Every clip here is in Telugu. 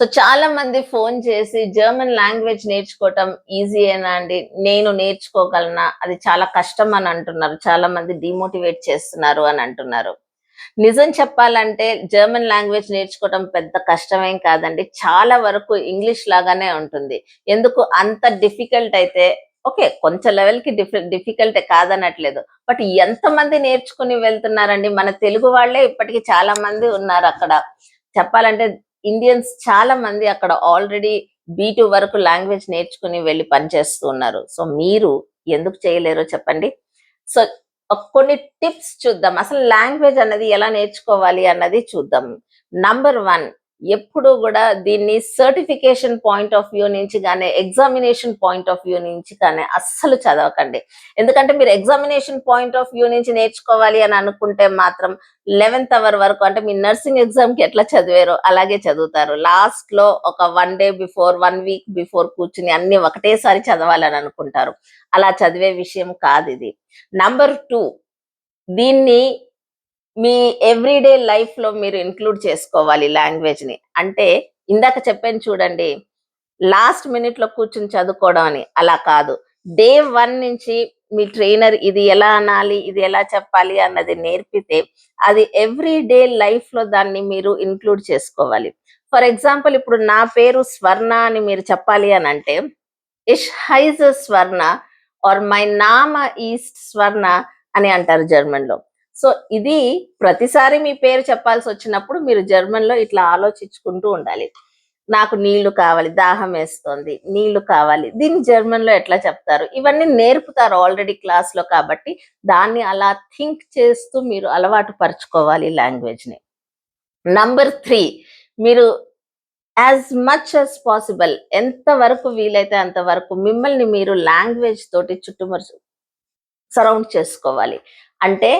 సో చాలా మంది ఫోన్ చేసి జర్మన్ లాంగ్వేజ్ నేర్చుకోవటం ఈజీయేనా అండి? నేను నేర్చుకోగలనా? అది చాలా కష్టం అని అంటున్నారు. చాలా మంది డీమోటివేట్ చేస్తున్నారు అని అంటున్నారు. నిజం చెప్పాలంటే జర్మన్ లాంగ్వేజ్ నేర్చుకోవటం పెద్ద కష్టమేం కాదండి. చాలా వరకు ఇంగ్లీష్ లాగానే ఉంటుంది. ఎందుకు అంత డిఫికల్ట్ అయితే ఓకే. కొంచెం లెవెల్‌కి డిఫికల్టే కాదనట్లేదు. బట్ ఎంతమంది నేర్చుకుని వెళ్తున్నారండి? మన తెలుగు వాళ్ళే ఇప్పటికి చాలా మంది ఉన్నారక్కడ. చెప్పాలంటే ఇండియన్స్ చాలా మంది అక్కడ ఆల్రెడీ బీ2 వరకు లాంగ్వేజ్ నేర్చుకుని వెళ్ళి పనిచేస్తూ ఉన్నారు. సో మీరు ఎందుకు చేయలేరో చెప్పండి. సో కొన్ని టిప్స్ చూద్దాం. అసలు లాంగ్వేజ్ అన్నది ఎలా నేర్చుకోవాలి అన్నది చూద్దాం. నంబర్ 1, ఎప్పుడు కూడా దీన్ని సర్టిఫికేషన్ పాయింట్ ఆఫ్ వ్యూ నుంచి గానీ, ఎగ్జామినేషన్ పాయింట్ ఆఫ్ వ్యూ నుంచి కానీ అస్సలు చదవకండి. ఎందుకంటే మీరు ఎగ్జామినేషన్ పాయింట్ ఆఫ్ వ్యూ నుంచి నేర్చుకోవాలి అని అనుకుంటే మాత్రం 11th అవర్ వరకు, అంటే మీ నర్సింగ్ ఎగ్జామ్ కి ఎట్లా చదివారో అలాగే చదువుతారు. లాస్ట్ లో ఒక 1 డే బిఫోర్, 1 వీక్ బిఫోర్ కూర్చుని అన్ని ఒకటేసారి చదవాలని అనుకుంటారు. అలా చదివే విషయం కాదు ఇది. నంబర్ 2, దీన్ని మీ ఎవ్రీడే లైఫ్ లో మీరు ఇంక్లూడ్ చేసుకోవాలి లాంగ్వేజ్ ని. అంటే ఇందాక చెప్పాను చూడండి, లాస్ట్ మినిట్ లో కూర్చుని చదువుకోవడం అని, అలా కాదు. డే 1 నుంచి మీ ట్రైనర్ ఇది ఎలా అనాలి, ఇది ఎలా చెప్పాలి అన్నది నేర్పితే అది ఎవ్రీడే లైఫ్ లో దాన్ని మీరు ఇంక్లూడ్ చేసుకోవాలి. ఫర్ ఎగ్జాంపుల్, ఇప్పుడు నా పేరు స్వర్ణ అని మీరు చెప్పాలి అని అంటే, ఇష్ హైజ్ స్వర్ణ ఆర్ మై నామ ఈస్ట్ స్వర్ణ అని అంటారు జర్మన్ లో. సో ఇది ప్రతిసారి మీ పేరు చెప్పాల్సి వచ్చినప్పుడు మీరు జర్మన్ లో ఇట్లా ఆలోచించుకుంటూ ఉండాలి. నాకు నీళ్లు కావాలి, దాహం వేస్తోంది, నీళ్లు కావాలి, దీన్ని జర్మన్ లో ఎట్లా చెప్తారు, ఇవన్నీ నేర్పుతారు ఆల్రెడీ క్లాస్ లో. కాబట్టి దాన్ని అలా థింక్ చేస్తూ మీరు అలవాటు పరుచుకోవాలి లాంగ్వేజ్ ని. నంబర్ 3, మీరు యాజ్ మచ్ as పాసిబుల్, ఎంతవరకు వీలైతే అంతవరకు మిమ్మల్ని మీరు లాంగ్వేజ్ తోటి చుట్టుముట్టు సరౌండ్ చేసుకోవాలి. అంటే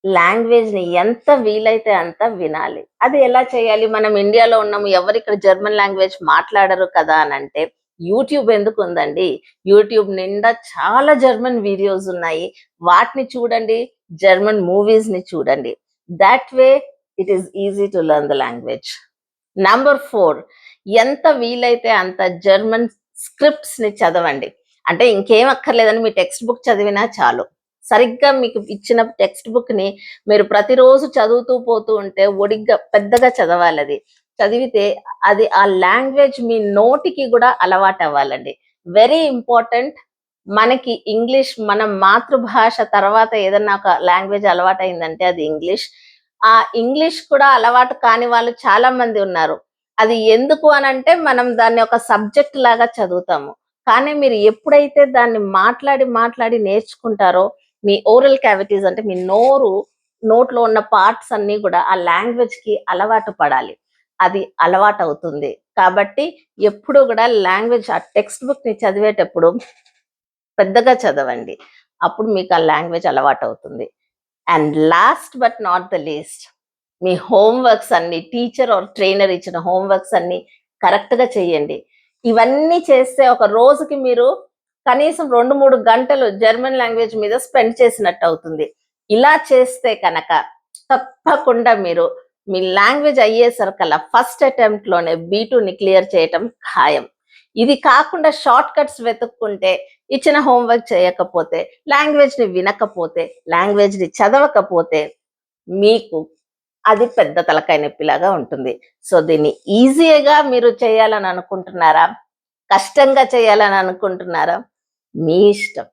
లాంగ్వేజ్ ని ఎంత వీలైతే అంత వినాలి. అది ఎలా చేయాలి? మనం ఇండియాలో ఉన్నాము, ఎవరు ఇక్కడ జర్మన్ లాంగ్వేజ్ మాట్లాడరు కదా అని అంటే, యూట్యూబ్ ఎందుకు ఉందండి? యూట్యూబ్ నిండా చాలా జర్మన్ వీడియోస్ ఉన్నాయి. వాటిని చూడండి, జర్మన్ మూవీస్ ని చూడండి. That way it is easy to learn the language. Number 4, ఎంత వీలైతే అంత జర్మన్ స్క్రిప్ట్స్ ని చదవండి. అంటే ఇంకేం అక్కర్లేదని మీ టెక్స్ట్ బుక్ చదివినా చాలు. సరిగ్గా మీకు ఇచ్చిన టెక్స్ట్ బుక్ ని మీరు ప్రతిరోజు చదువుతూ పోతూ ఉంటే ఒడిగ్గా పెద్దగా చదవాలి. అది చదివితే అది ఆ లాంగ్వేజ్ మీ నోటికి కూడా అలవాటు అవ్వాలండి. Very important. మనకి ఇంగ్లీష్ మన మాతృభాష తర్వాత ఏదన్నా ఒక లాంగ్వేజ్ అలవాటు అయిందంటే అది ఇంగ్లీష్. ఆ ఇంగ్లీష్ కూడా అలవాటు కాని వాళ్ళు చాలా మంది ఉన్నారు. అది ఎందుకు అనంటే మనం దాన్ని ఒక సబ్జెక్ట్ లాగా చదువుతాము. కానీ మీరు ఎప్పుడైతే దాన్ని మాట్లాడి మాట్లాడి నేర్చుకుంటారో, మీ ఓరల్ క్యావిటీస్ అంటే మీ నోట్లో ఉన్న పార్ట్స్ అన్ని కూడా ఆ లాంగ్వేజ్ కి అలవాటు పడాలి. అది అలవాటు అవుతుంది. కాబట్టి ఎప్పుడు కూడా లాంగ్వేజ్ ఆ టెక్స్ట్ బుక్ ని చదివేటప్పుడు పెద్దగా చదవండి. అప్పుడు మీకు ఆ లాంగ్వేజ్ అలవాటు అవుతుంది. And last but not the least, me homeworks అన్ని, టీచర్ ఆర్ ట్రైనర్ ఇచ్చిన హోంవర్క్స్ అన్ని కరెక్ట్ గా చేయండి. ఇవన్నీ చేస్తే ఒక రోజుకి మీరు కనీసం 2-3 గంటలు జర్మన్ లాంగ్వేజ్ మీద స్పెండ్ చేసినట్టు అవుతుంది. ఇలా చేస్తే కనుక తప్పకుండా మీరు మీ లాంగ్వేజ్ అయ్యేసరికల్లా ఫస్ట్ అటెంప్ట్ లోనే బీ2 ని క్లియర్ చేయటం ఖాయం. ఇది కాకుండా షార్ట్ కట్స్ వెతుక్కుంటే, ఇచ్చిన హోంవర్క్ చేయకపోతే, లాంగ్వేజ్ ని వినకపోతే, లాంగ్వేజ్ ని చదవకపోతే మీకు అది పెద్ద తలకాయ నొప్పిలాగా ఉంటుంది. సో దీన్ని ఈజీగా మీరు చేయాలని అనుకుంటున్నారా? కష్టంగా చేయాలని అనుకుంటున్నారా? మీ ఇష్టం.